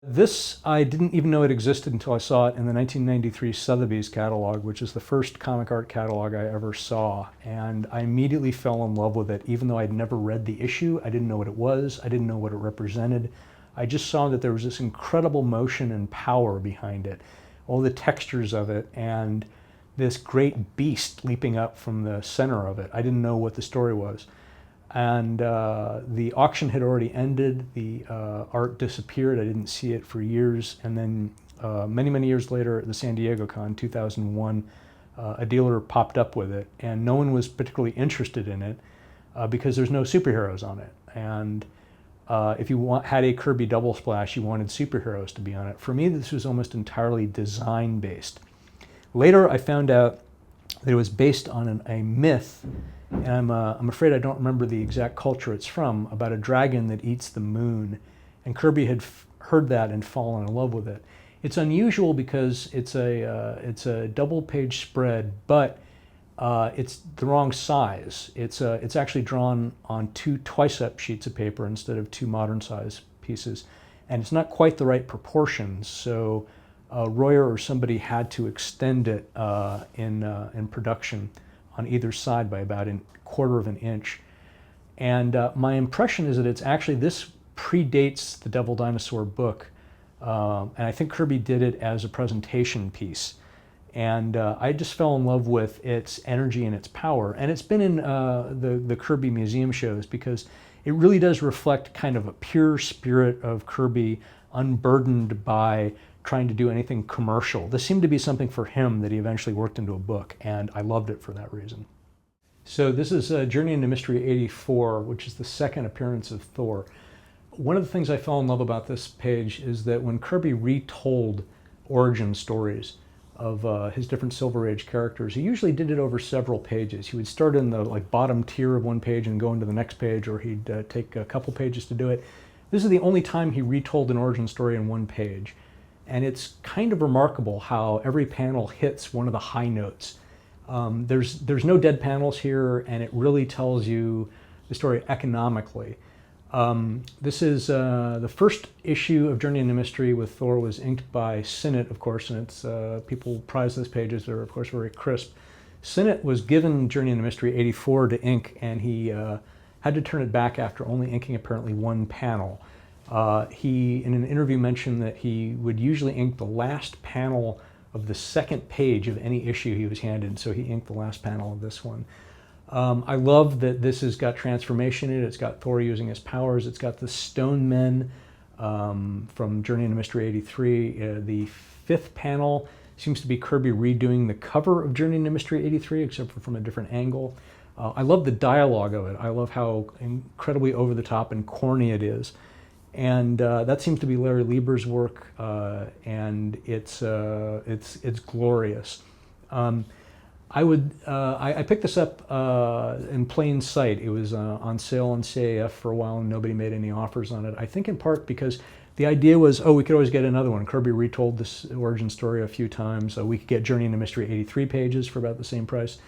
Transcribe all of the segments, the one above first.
This, I didn't even know it existed until I saw it in the 1993 Sotheby's catalog, which is the first comic art catalog I ever saw. And I immediately fell in love with it, even though I'd never read the issue. I didn't know what it was. I didn't know what it represented. I just saw that there was this incredible motion and power behind it, all the textures of it, and this great beast leaping up from the center of it. I didn't know what the story was. And the auction had already ended. The art disappeared. I didn't see it for years. And then many, many years later at the San Diego Con 2001, a dealer popped up with it. And no one was particularly interested in it because there's no superheroes on it. And if you had a Kirby double splash, you wanted superheroes to be on it. For me, this was almost entirely design-based. Later, I found out that it was based on a myth, and I'm afraid I don't remember the exact culture it's from, about a dragon that eats the moon. And Kirby had heard that and fallen in love with it. It's unusual because it's a double-page spread, but it's the wrong size. It's actually drawn on two twice-up sheets of paper instead of two modern-size pieces, and it's not quite the right proportions. So Royer or somebody had to extend it in production on either side by about a quarter of an inch. And my impression is that this predates the Devil Dinosaur book, and I think Kirby did it as a presentation piece. And I just fell in love with its energy and its power. And it's been in the Kirby museum shows because it really does reflect kind of a pure spirit of Kirby, unburdened by trying to do anything commercial. This seemed to be something for him that he eventually worked into a book, and I loved it for that reason. So this is Journey into Mystery 84, which is the second appearance of Thor. One of the things I fell in love about this page is that when Kirby retold origin stories of his different Silver Age characters, he usually did it over several pages. He would start in the bottom tier of one page and go into the next page, or he'd take a couple pages to do it. This is the only time he retold an origin story in one page. And it's kind of remarkable how every panel hits one of the high notes. There's no dead panels here, and it really tells you the story economically. This is the first issue of Journey into Mystery with Thor was inked by Sinnott, of course, and it's people prize those pages. They're, of course, very crisp. Sinnott was given Journey into Mystery 84 to ink, and he had to turn it back after only inking apparently one panel. He, in an interview, mentioned that he would usually ink the last panel of the second page of any issue he was handed, so he inked the last panel of this one. I love that this has got transformation in it. It's got Thor using his powers. It's got the Stone Men from Journey into Mystery 83. The fifth panel seems to be Kirby redoing the cover of Journey into Mystery 83, except for from a different angle. I love the dialogue of it. I love how incredibly over the top and corny it is. And that seems to be Larry Lieber's work, and it's glorious. I picked this up in plain sight. It was on sale on CAF for a while, and nobody made any offers on it. I think in part because the idea was, oh, we could always get another one. Kirby retold this origin story a few times. We could get Journey into Mystery 83 pages for about the same price.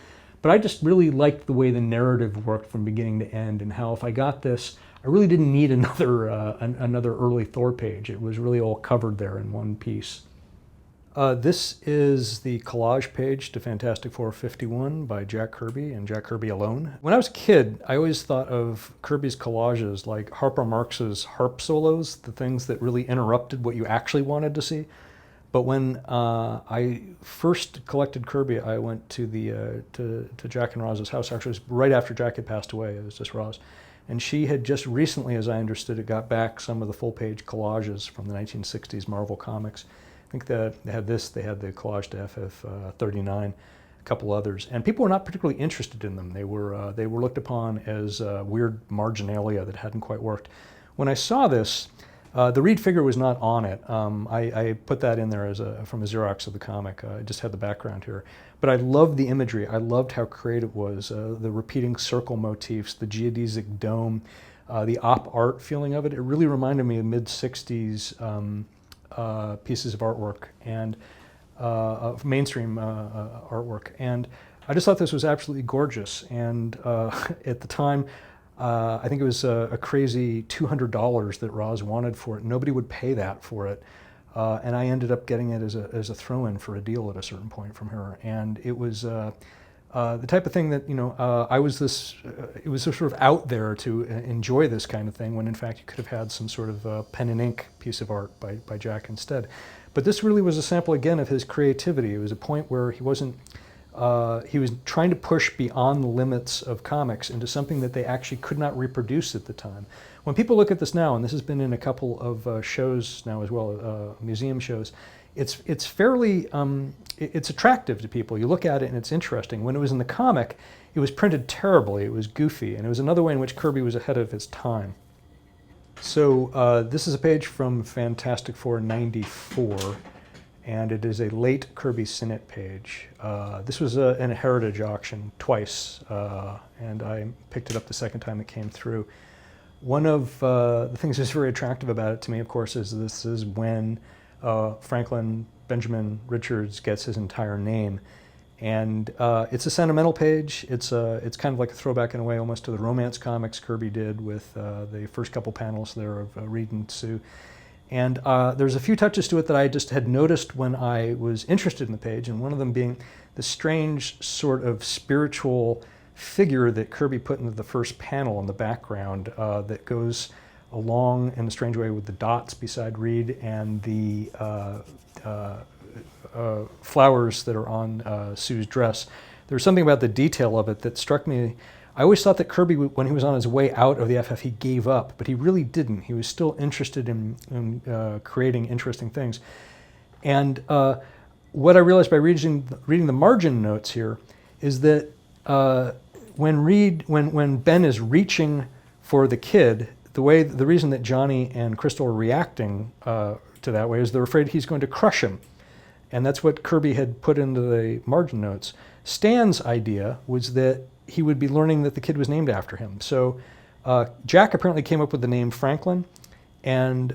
But I just really liked the way the narrative worked from beginning to end, and how if I got this, I really didn't need another early Thor page. It was really all covered there in one piece. This is the collage page to Fantastic Four 51 by Jack Kirby and Jack Kirby alone. When I was a kid, I always thought of Kirby's collages like Harpo Marx's harp solos, the things that really interrupted what you actually wanted to see. But when I first collected Kirby, I went to to Jack and Roz's house. Actually, it was right after Jack had passed away. It was just Roz. And she had just recently, as I understood it, got back some of the full-page collages from the 1960s Marvel Comics. I think that they had this, they had the collage to FF39, a couple others. And people were not particularly interested in them. They were looked upon as weird marginalia that hadn't quite worked. When I saw this, the Reed figure was not on it. I put that in there as from a Xerox of the comic. I just had the background here. But I loved the imagery. I loved how creative it was. The repeating circle motifs, the geodesic dome, the op art feeling of it. It really reminded me of mid-60s pieces of artwork and of mainstream artwork. And I just thought this was absolutely gorgeous. And at the time, I think it was a crazy $200 that Roz wanted for it. Nobody would pay that for it. And I ended up getting it as a throw-in for a deal at a certain point from her. And it was the type of thing that, I was it was sort of out there to enjoy this kind of thing when in fact you could have had some sort of pen and ink piece of art by Jack instead. But this really was a sample again of his creativity. It was a point where he wasn't, he was trying to push beyond the limits of comics into something that they actually could not reproduce at the time. When people look at this now, and this has been in a couple of shows now as well, museum shows, it's fairly, it's attractive to people. You look at it and it's interesting. When it was in the comic, it was printed terribly, it was goofy, and it was another way in which Kirby was ahead of his time. So this is a page from Fantastic Four '94, and it is a late Kirby Sinnott page. This was in a heritage auction twice, and I picked it up the second time it came through. One of the things that's very attractive about it to me, of course, is this is when Franklin Benjamin Richards gets his entire name. And it's a sentimental page. It's kind of like a throwback in a way almost to the romance comics Kirby did with the first couple panels there of Reed and Sue. And there's a few touches to it that I just had noticed when I was interested in the page, and one of them being the strange sort of spiritual figure that Kirby put into the first panel in the background that goes along in a strange way with the dots beside Reed and the flowers that are on Sue's dress. There's something about the detail of it that struck me. I always thought that Kirby, when he was on his way out of the FF, he gave up, but he really didn't. He was still interested in creating interesting things. And what I realized by reading the margin notes here is that when Ben is reaching for the kid, the reason that Johnny and Crystal are reacting to that way is they're afraid he's going to crush him. And that's what Kirby had put into the margin notes. Stan's idea was that he would be learning that the kid was named after him. So Jack apparently came up with the name Franklin, and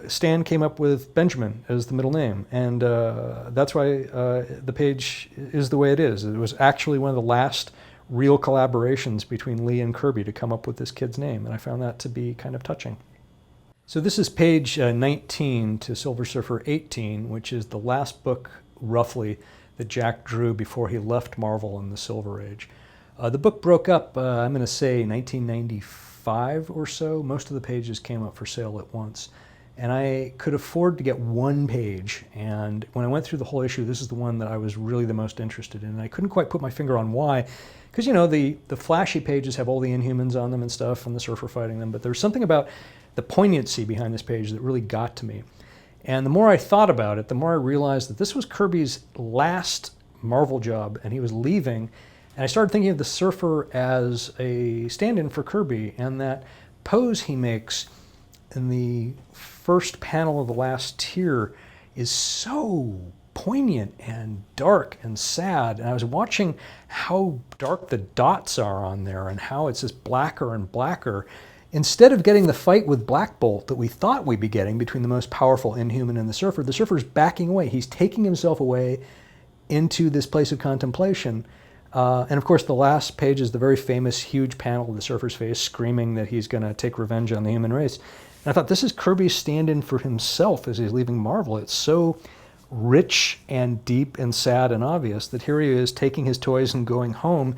Stan came up with Benjamin as the middle name. And that's why the page is the way it is. It was actually one of the last real collaborations between Lee and Kirby to come up with this kid's name, and I found that to be kind of touching. So this is page 19 to Silver Surfer 18, which is the last book, roughly, that Jack drew before he left Marvel in the Silver Age. The book broke up, I'm going to say, 1995 or so. Most of the pages came up for sale at once. And I could afford to get one page. And when I went through the whole issue, this is the one that I was really the most interested in. And I couldn't quite put my finger on why. Because, the flashy pages have all the Inhumans on them and stuff, and the Surfer fighting them. But there's something about the poignancy behind this page that really got to me. And the more I thought about it, the more I realized that this was Kirby's last Marvel job, and he was leaving. And I started thinking of the Surfer as a stand-in for Kirby, and that pose he makes in the first panel of the last tier is so poignant and dark and sad. And I was watching how dark the dots are on there and how it's just blacker and blacker. Instead of getting the fight with Black Bolt that we thought we'd be getting between the most powerful Inhuman and the Surfer's backing away. He's taking himself away into this place of contemplation. And of course, the last page is the very famous huge panel of the Surfer's face screaming that he's going to take revenge on the human race. And I thought, this is Kirby's stand-in for himself as he's leaving Marvel. It's so rich and deep and sad and obvious that here he is taking his toys and going home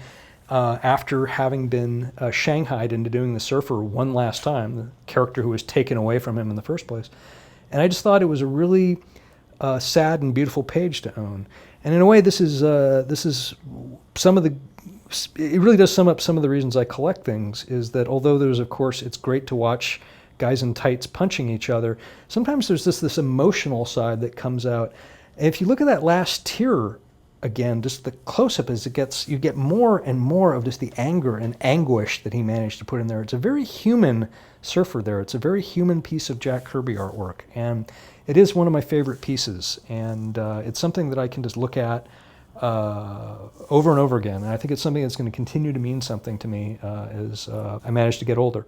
after having been shanghaied into doing the Surfer one last time, the character who was taken away from him in the first place. And I just thought it was a really sad and beautiful page to own. And in a way, this is some of the, it really does sum up some of the reasons I collect things, is that although there's, of course, it's great to watch guys in tights punching each other, sometimes there's this emotional side that comes out. And if you look at that last tier again, just the close-up as it gets, you get more and more of just the anger and anguish that he managed to put in there. It's a very human Surfer there. It's a very human piece of Jack Kirby artwork. And it is one of my favorite pieces. And it's something that I can just look at over and over again. And I think it's something that's going to continue to mean something to me as I manage to get older.